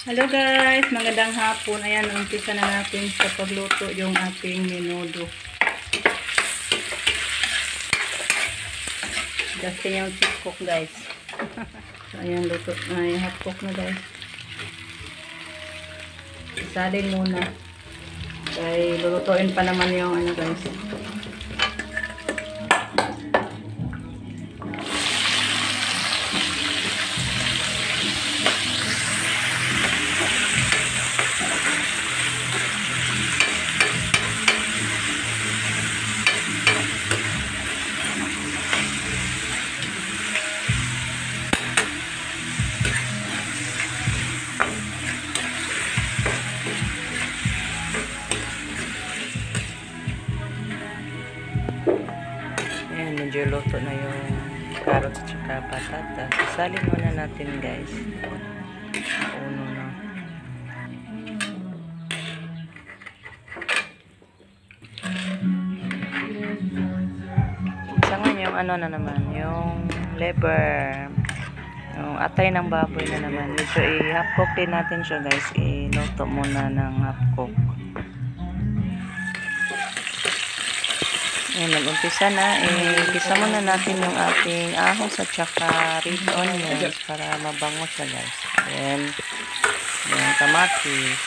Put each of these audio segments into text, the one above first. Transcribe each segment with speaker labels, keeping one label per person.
Speaker 1: Hello guys, magandang hapon. Ayan, umpisa na natin sa pagluto yung ating menudo. Just yung cook guys. So, ayan, luto. Ay, half cook na guys. Isalin muna. Kaya lulutuin pa naman yung ano guys. Ayan, medyo luto na yung carrots at saka patatas. Isalin muna natin guys. Uno na. Sangan yung ano na naman, yung liver. Yung atay ng baboy na naman. Medyo i-half cook din natin siya guys. Iluto muna ng half cook. Ayan, nag-umpisa na. Gisa muna natin yung ating ahos at saka red onions para mabango siya guys. Then, yung kamatis,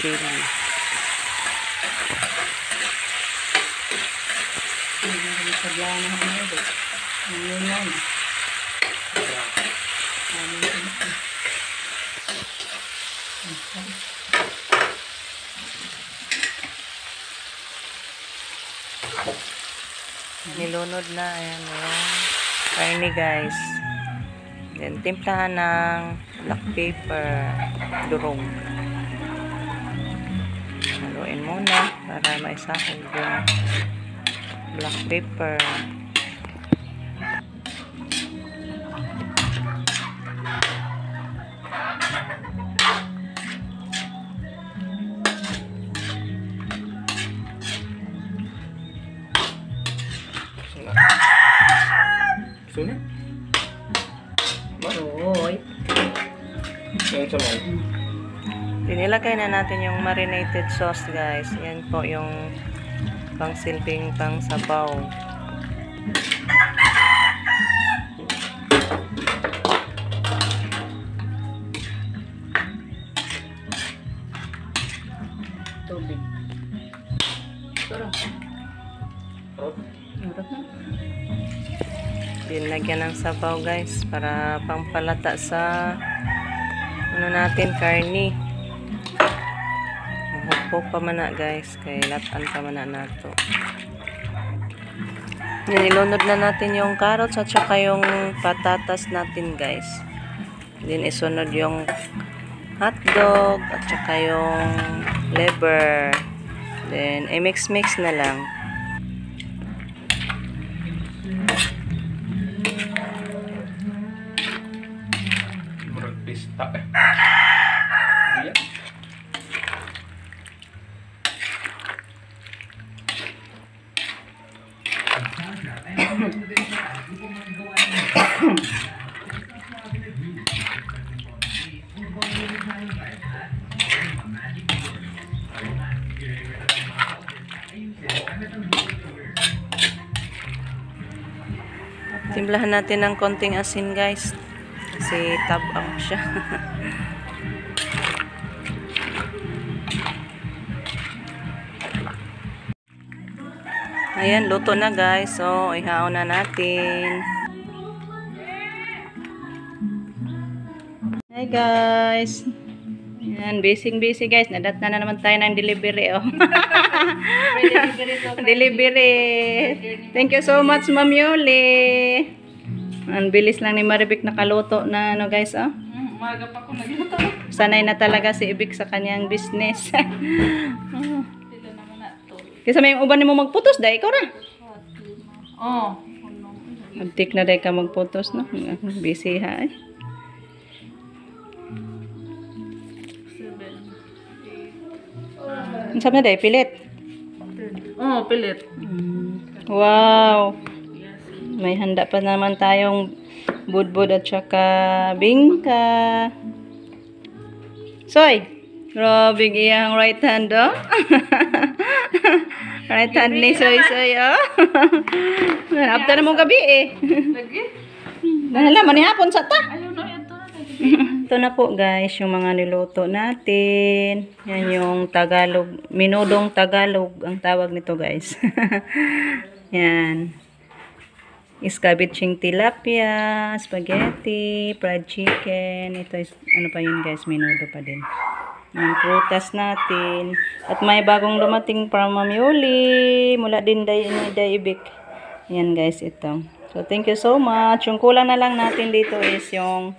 Speaker 1: sili. Nilunod na. Ayan yung karne guys. Then timplahan ng black pepper, durong. Haluin muna para maisahog yung black pepper.
Speaker 2: Suna?
Speaker 1: Maroy.
Speaker 2: Yung samay.
Speaker 1: Pinilagay na natin yung marinated sauce guys. Yan po yung pangsilbing pang sabaw. Tubig. Sarap. Dinlagyan ng sabaw guys para pampalata sa ano natin, karni. Mahupok pa mana guys, kay latan pa mana nato. Nilunod na natin yung carrots at saka yung patatas natin guys. Then isunod yung hotdog at saka yung liver. Then i-mix na lang.
Speaker 2: Pista eh. Iya.
Speaker 1: Timplahan natin ng konting asin guys. Kasi tabang siya. Ayan, luto na guys. So, ihaon na natin. Hi guys. Ayan, busy guys. Nadat na naman tayo ng delivery. Oh. Delivery. Thank you so much, Ma'am Yuli. Ang bilis lang ni Maribik nakaluto na ano guys, oh.
Speaker 3: Umaga pa ako nagluto.
Speaker 1: Sanay na talaga si Ibik sa kanyang business.
Speaker 3: Dito naman na to.
Speaker 1: Kasi may uban mo magputos, dahil ikaw na.
Speaker 3: Oh.
Speaker 1: Antik na dahil ka magputos, no? Busy ha, eh.
Speaker 3: 7, 8,
Speaker 1: Ang sabi na dahil, pilit.
Speaker 3: Oh, pilit.
Speaker 1: Wow. May handa pa naman tayong budbud at saka bingka. Soy, grabe iyang right hand, oh. Right hand ni Soy, oh. After na mong gabi, eh.
Speaker 3: Lagi?
Speaker 1: Nahala, manihapon sa ta.
Speaker 3: Ayaw na, ito na.
Speaker 1: Ito na po, guys, yung mga niluto natin. Yan yung Tagalog, minudong Tagalog ang tawag nito, guys. Yan. Escabeching tilapia, spaghetti, fried chicken. Ito is, ano pa yun, guys, minudo pa din. Yung prutas natin. At may bagong dumating from Ma'am Yuli. Mula din Daibik. Yan, guys, ito. So, thank you so much. Yung kulang na lang natin dito is yung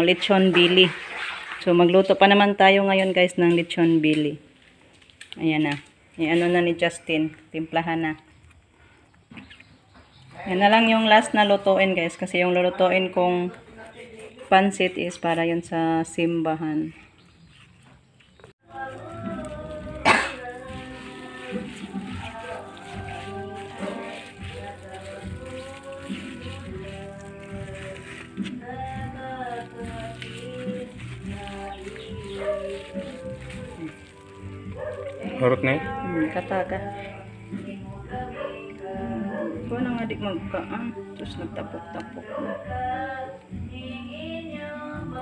Speaker 1: lechon bili. So, magluto pa naman tayo ngayon, guys, ng lechon bili. Ayan na. Yung na ni Justin. Timplahan na. Yan na lang yung last na lutuin, guys. Kasi yung lulutuin kong pansit is para yun sa simbahan.
Speaker 2: Harot na eh.
Speaker 1: Kataga. Ikaw na nga di magkaan. Tapos nagtapok-tapok na.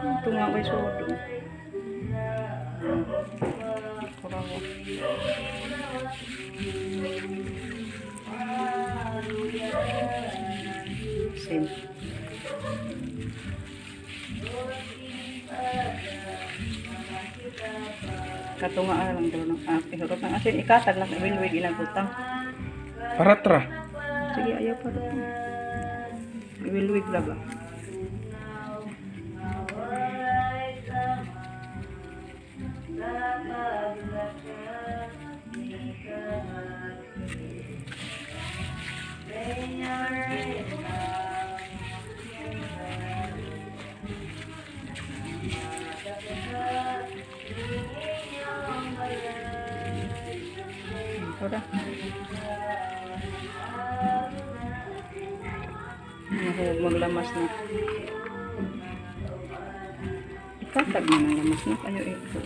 Speaker 1: Ito nga may sodo. Kurawa. Same. Katunga lang dalo ng ihurot ng asin. Ikatag lang wilwig inagutang.
Speaker 2: Paratra.
Speaker 1: Sige, ayaw pa rin. Iwilwig lang ba? Ito na. Huwag maglamas na. Ikatag na ng lamas na. Kayo ito.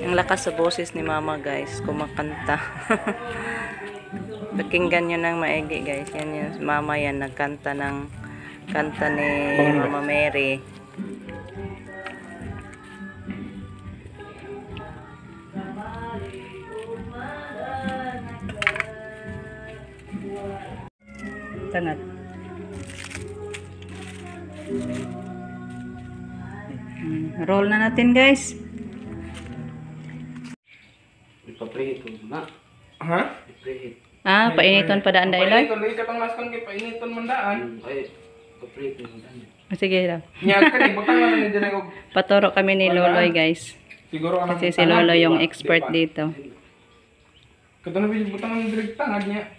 Speaker 1: Ang lakas sa boses ni Mama, guys. Kumakanta. Pakinggan nyo ng maigi, guys. Yan yung Mama yan. Nagkanta ng kanta ni Mama Mary. Tangat. Roll na natin, guys.
Speaker 4: Ipaprehit ko na.
Speaker 2: Ha?
Speaker 4: Ipaprehit.
Speaker 1: Painiton pa daan dahil.
Speaker 2: Painiton, lagi ka pang laskan kay painiton man daan.
Speaker 4: Ay, ipaprehit ko na.
Speaker 1: Sige lang.
Speaker 2: Nyag ka ni, butang na ni dire og
Speaker 1: Paturo kami ni Loloy, guys.
Speaker 2: siguro ang
Speaker 1: Kasi si Lolo yung expert dito.
Speaker 2: Kadto na butang na dire tangad niya.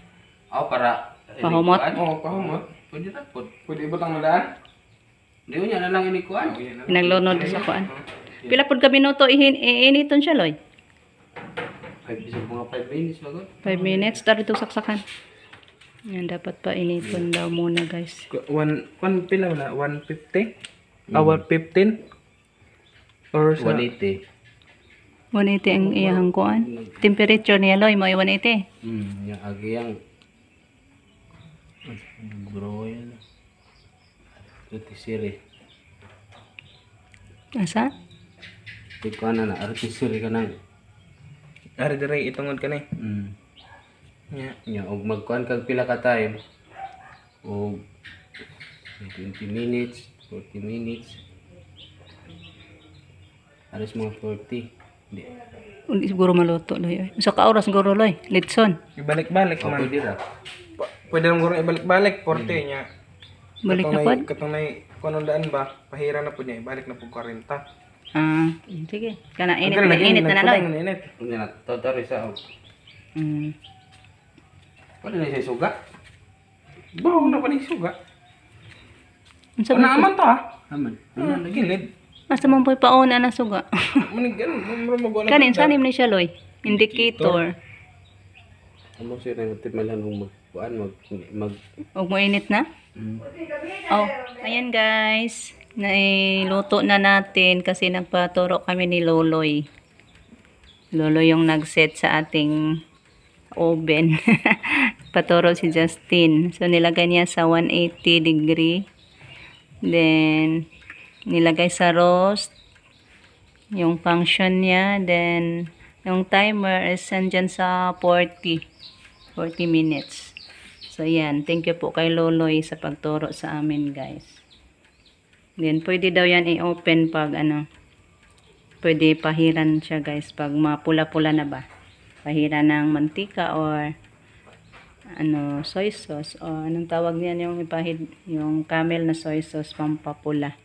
Speaker 4: Ako para
Speaker 1: Pahumot?
Speaker 2: Oh, pahumot.
Speaker 4: Pwede na po.
Speaker 2: Pwede ibutang mo daan?
Speaker 4: Di mo niya na lang inikuan.
Speaker 1: Pinaglunod sa kuan. Pila pud ka minuto iiniton siya, Loy?
Speaker 4: 5 minutes bago.
Speaker 1: 5 minutes. Tara ito saksakan. Yan, dapat pa initon daw muna, guys.
Speaker 2: One pila wala? 150? 115? Or sa
Speaker 4: 180.
Speaker 1: 180 ang iyahang kuan. Temperature niya, Loy, mo 180.
Speaker 4: Yung agiyang bro yan. Artisiri.
Speaker 1: Asa?
Speaker 4: Ikaw na artisiri ka nang.
Speaker 2: Ari dire itungod ka ni.
Speaker 4: Nya. Og magkuan kag pila ka time. Og 20 minutes, 40 minutes. Aras mga 40. Hindi.
Speaker 1: Hindi siguro maluto, Loy. Sa ka-oras siguro, Loy. Litson.
Speaker 2: Ibalik-balik
Speaker 4: O,
Speaker 2: man.
Speaker 4: pwede ra.
Speaker 2: Pwede lang guro ibalik-balik 40 niya.
Speaker 1: Balik na pod.
Speaker 2: Katong nay kuno daan ba? Pahira na pud niya, ibalik na pud 40.
Speaker 1: Sige. Kana init na init na, Loy.
Speaker 2: Init.
Speaker 4: Unya na totally sa. Pwede na siya suga.
Speaker 2: Bawo na pa ni suga.
Speaker 1: Unsa
Speaker 2: Ano
Speaker 1: man?
Speaker 2: naman to ha?
Speaker 4: Aman.
Speaker 2: Gilid.
Speaker 1: Asa man po'y pauna na suga?
Speaker 2: Manigan, magwala.
Speaker 1: Kanin sanim ni siya loy. Indicator.
Speaker 4: Amo siya na timalan ng mag
Speaker 1: Og mo init na?
Speaker 4: mm.
Speaker 1: Oh, ayan guys. Nailuto na natin kasi nagpaturo kami ni Loloy. Loloy yung nag-set sa ating oven. Paturo si Justin. So, nilagay niya sa 180 degree. Then, nilagay sa roast. Yung function niya. Then, yung timer is nandyan sa 40 minutes. So, yan. Thank you po kay Loloy sa pagturo sa amin, guys. Then, pwede daw yan i-open pag pwede pahiran siya, guys. Pag mapula-pula na ba. Pahiran ng mantika or soy sauce. O, anong tawag niyan yung ipahid, yung camel na soy sauce, pampapula.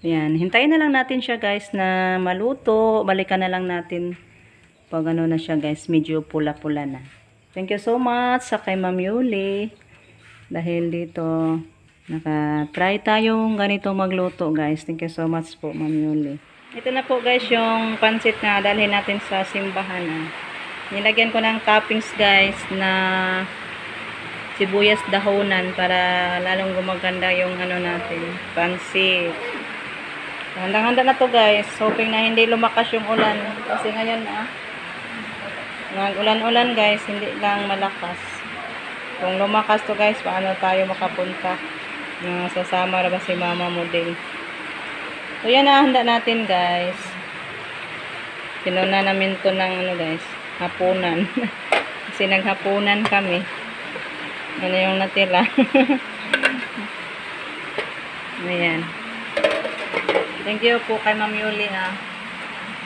Speaker 1: Yan. Hintayin na lang natin siya, guys, na maluto. Balikan na lang natin pag na siya, guys. Medyo pula-pula na. Thank you so much sa kay Ma'am Yuli. Dahil dito, naka-try tayong ganito magluto, guys. Thank you so much po, Ma'am Yuli. Ito na po, guys, yung pansit na dalhin natin sa simbahan. Nilagyan ko ng toppings, guys, na sibuyas dahonan para lalong gumaganda yung natin, pansit. Handang-handa na to, guys. Hoping na hindi lumakas yung ulan. Kasi ngayon, ulan-ulan, guys, hindi lang malakas. Kung lumakas to, guys, paano tayo makapunta? Sasama na ba si Mama mo din? So, yan na, handa natin, guys. Pinuna namin to ng, guys, hapunan. Kasi naghapunan kami. Ano yung natira? Ayan. Thank you po kay Ma'am Yuli,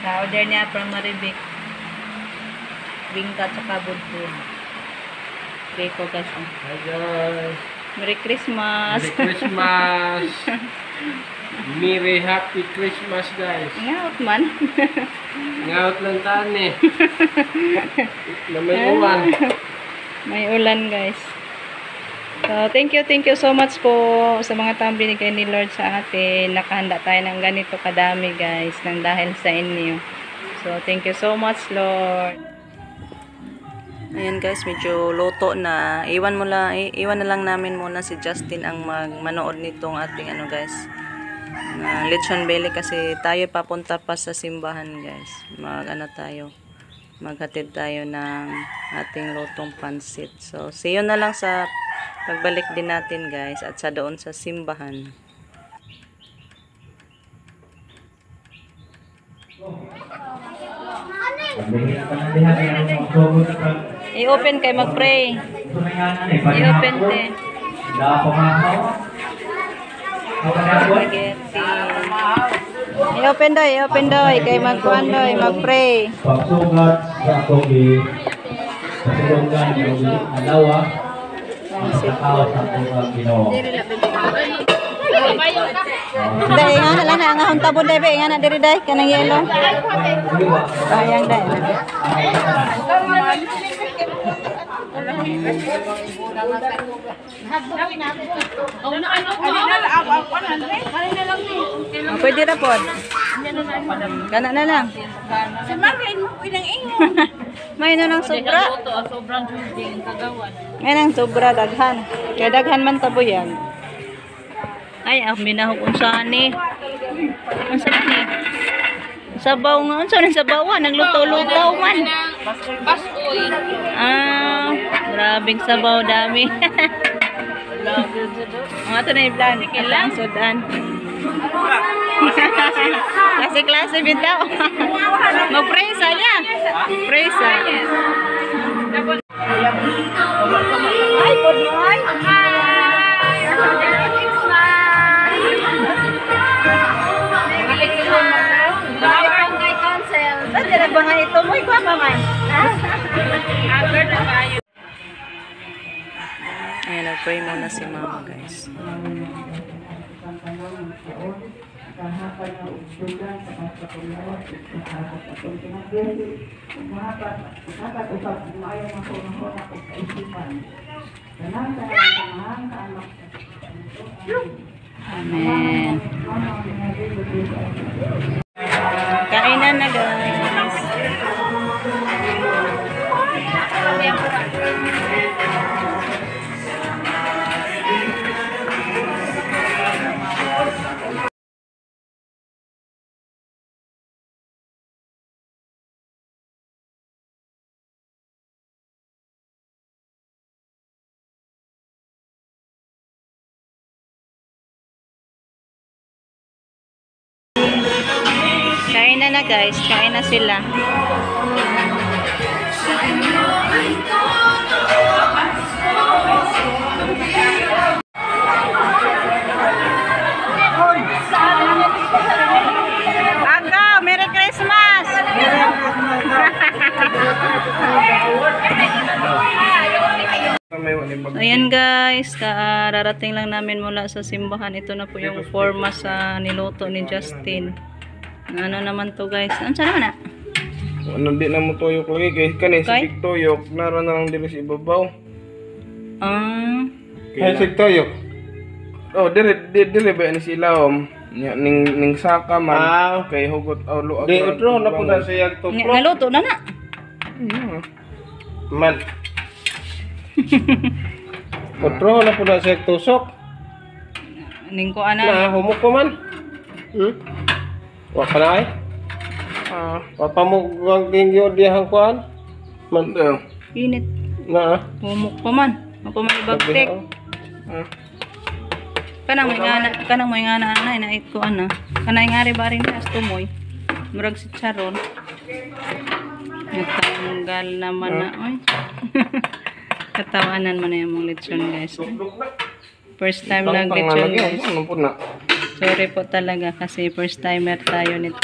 Speaker 1: na-order niya from Maribik. Bingka tsaka budbud. Okay po, guys.
Speaker 2: Hi guys.
Speaker 1: Merry Christmas!
Speaker 2: Merry Christmas! Merry Happy Christmas, guys.
Speaker 1: Ngaot man.
Speaker 2: Ngaot lang tani. Na may uwan.
Speaker 1: May ulan, guys. So, thank you so much po sa mga taong binigay ni Lord sa atin. Nakahanda tayo ng ganito kadami, guys, nang dahil sa inyo. So, thank you so much, Lord. Ayan, guys, medyo luto na. Iwan na lang namin muna si Justin ang manood nitong ating guys, lechon belly kasi tayo papunta pa sa simbahan, guys. Maghatid tayo ng ating lutong pansit. So, see you na lang sa pagbalik din natin, guys, at sa doon sa simbahan. I-open kay mag-pray. I-open te. I-open doy kay mag-kuan doy, mag-pray.
Speaker 5: Pagsugat sa atong kasulungan ng alawa ang tao sa atong Ginoo.
Speaker 1: Dai nga lang nga huntabon dai be nga na diri dai kanang yelo. Sayang dai. Pwede ra pod. Kana na lang.
Speaker 3: Si Marlene mo pinang ingo.
Speaker 1: May no nang sobra.
Speaker 3: Sobrang judging kagawan.
Speaker 1: May nang sobra daghan. Kaya daghan man tabo yan. Ay, minahog unsa ni. Unsa ni? Sabaw nga unsa nang sabawan, nagluto-luto man.
Speaker 3: Basoy.
Speaker 1: Grabing sabaw dami. Ang ato na i-plan, ang sudan. Klase-klase bitaw. Mag-presa niya. Presa. Ay, good morning. Saan na ba nga ito mo? Ikaw pa man. Ayan, nag-pray muna si Mama, guys. Amen. Kainan na guys. Kain na guys, kain na sila. Ako, Merry Christmas! Ayan guys, kararating lang namin mula sa simbahan. Ito na po yung forma sa niluto ni Justin. Ano naman to guys? Ano sa naman na?
Speaker 2: Ano di na mo tuyok lagi guys. Kanin
Speaker 1: Okay.
Speaker 2: si tuyok. Naroon na lang dili sa ibabaw.
Speaker 1: Ah,
Speaker 2: Sig tuyok. Oh, dire ba ni si ilawom? Ning saka man. Kay hugot ulo.
Speaker 6: Di utro na po na siya
Speaker 1: naluto na na.
Speaker 6: man. Utro na po na siya tusok.
Speaker 1: Ning ko ana.
Speaker 6: Na humok ko man. Wa pa na ay. Papamugang tingyo diyang kuan. Man
Speaker 1: Init.
Speaker 6: na.
Speaker 1: Humok pa man. Ako man ibagtek. Kanang mo ingana na inait ko ana. Kanay ngari ba rin as tumoy. Murag si Charon. Natanggal naman na oy. Katawanan man na yung mga lechon guys. First time lang lechon guys.
Speaker 2: Ano po na?
Speaker 1: Sorry po talaga kasi first timer tayo nito.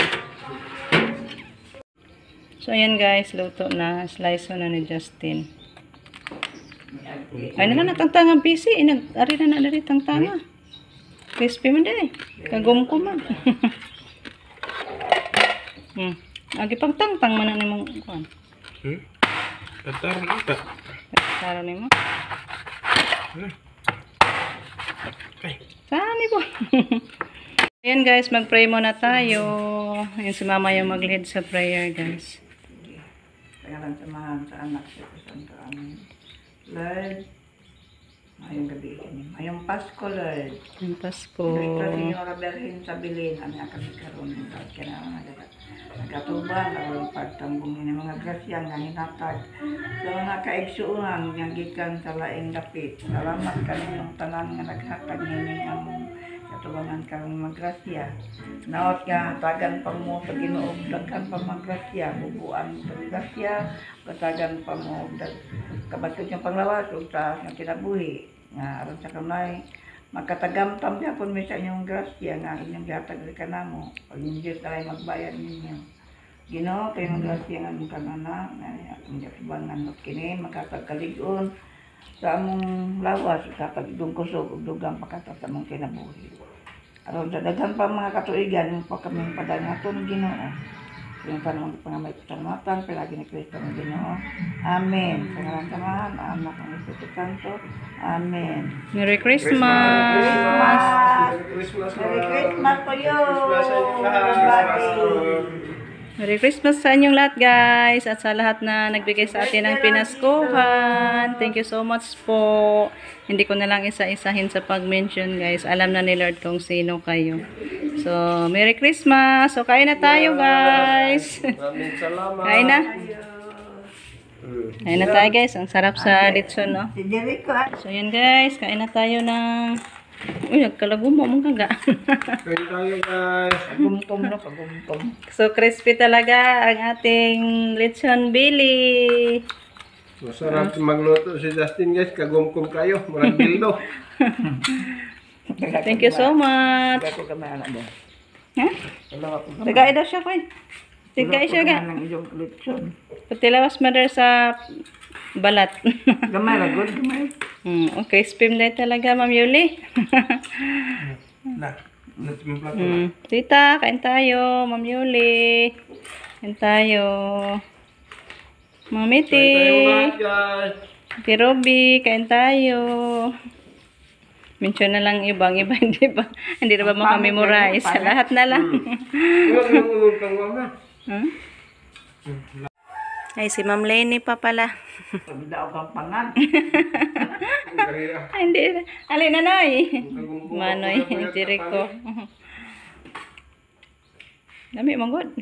Speaker 1: So ayan guys, luto na. Slice na ni Justin. Ay na natangtang ang PC. Ari na na tangtanga. Crispy man din eh. Kagum ko man. Agi pagtangtang man na ni mong kuan.
Speaker 2: Tatar na ta.
Speaker 1: Taro ni mo. Saan po? Ayan guys, mag-pray muna tayo. Ayan si mama yung mag-lead sa prayer guys.
Speaker 7: Pangalan sa mahal sa anak sa Santo Amen. Lord, mayong gabi kini. Mayong Pasko, Lord.
Speaker 1: Ang Pasko.
Speaker 7: Ito Señora Berhen sa Bilin, ang kami karon ng Lord. Kaya nagatuban, ang pagtambong ng mga grasya nga hinatag sa mga kaigsuunan nga gikan sa laing dapit. Salamat kaninyong tanan nga naghatag nini ang katubangan karong mga grasya. Naot nga tagan pa mo sa Ginoo, daghan pa mga grasya, bubuan sa grasya, katagan pa mo kabatud yung panglawas ug sa nga kinabuhi nga aron sa kamay magkatagamtam gyapon mi sa inyong grasya nga inyong gihatag sa kanamo pag inyong Diyos na kayo magbayad ninyo. Ginoo kay mga grasya nga among kanana nga akong gatubangan ug kini makatagkaligon sa among lawas sa pagdungkusog ug dugang pakatas sa among kinabuhi. Aron sa daghan pa mga katuigan pa kami padangaton Ginoo. Yung panahon ng pangamay kasalamatan, palagi ni Kristo ng Ginoo. Amen. Pangalan sa Mahal, Anak ng Espiritu Santo. Amen.
Speaker 1: Merry Christmas!
Speaker 7: Merry Christmas to you!
Speaker 1: Merry Christmas sa inyong lahat guys at sa lahat na nagbigay sa atin ng pinaskuhan. Thank you so much po. Hindi ko na lang isa-isahin sa pag-mention guys. Alam na ni Lord kung sino kayo. So, Merry Christmas! So, kain na tayo guys.
Speaker 6: Maraming salamat.
Speaker 1: Kain na. Kain na tayo guys. Ang sarap sa lechon no.
Speaker 7: Si Jericho,
Speaker 1: So, yan guys. Kain na tayo ng... Uy, nagkalagom mo mong kaga.
Speaker 6: Kain tayo guys.
Speaker 7: pagumtom na, pagumtom.
Speaker 1: So, crispy talaga ang ating lechon Billy.
Speaker 6: Masarap magluto si Justin guys. Kagumkum kayo. Murang dildo.
Speaker 1: Thank you so much.
Speaker 7: Ako ka may anak mo.
Speaker 1: Ha?
Speaker 7: Wala ako.
Speaker 1: Tagay daw siya, Koy. Tagay siya ga.
Speaker 7: Ng iyong lechon.
Speaker 1: Patilawas mother sa balat.
Speaker 7: Gamay na, good, gamay.
Speaker 1: Okay, crispy na talaga, Ma'am Yuli.
Speaker 2: Na. Natimpla ko.
Speaker 1: Tita, kain tayo, Ma'am Yuli. Kain tayo. Mami T.
Speaker 6: Tayo lahat guys.
Speaker 1: Ate Robby, kain tayo. Mention na lang ibang iba, hindi na ba makamemorize? Sa lahat na lang.
Speaker 6: Huwag nang ulong kang mama.
Speaker 1: Hmm? Ay, si Ma'am Lenny pa pala.
Speaker 7: Sabi daw kang pangan.
Speaker 1: Ay, hindi. Alin na, Noy? Manoy, Jericho. Dami, manggod.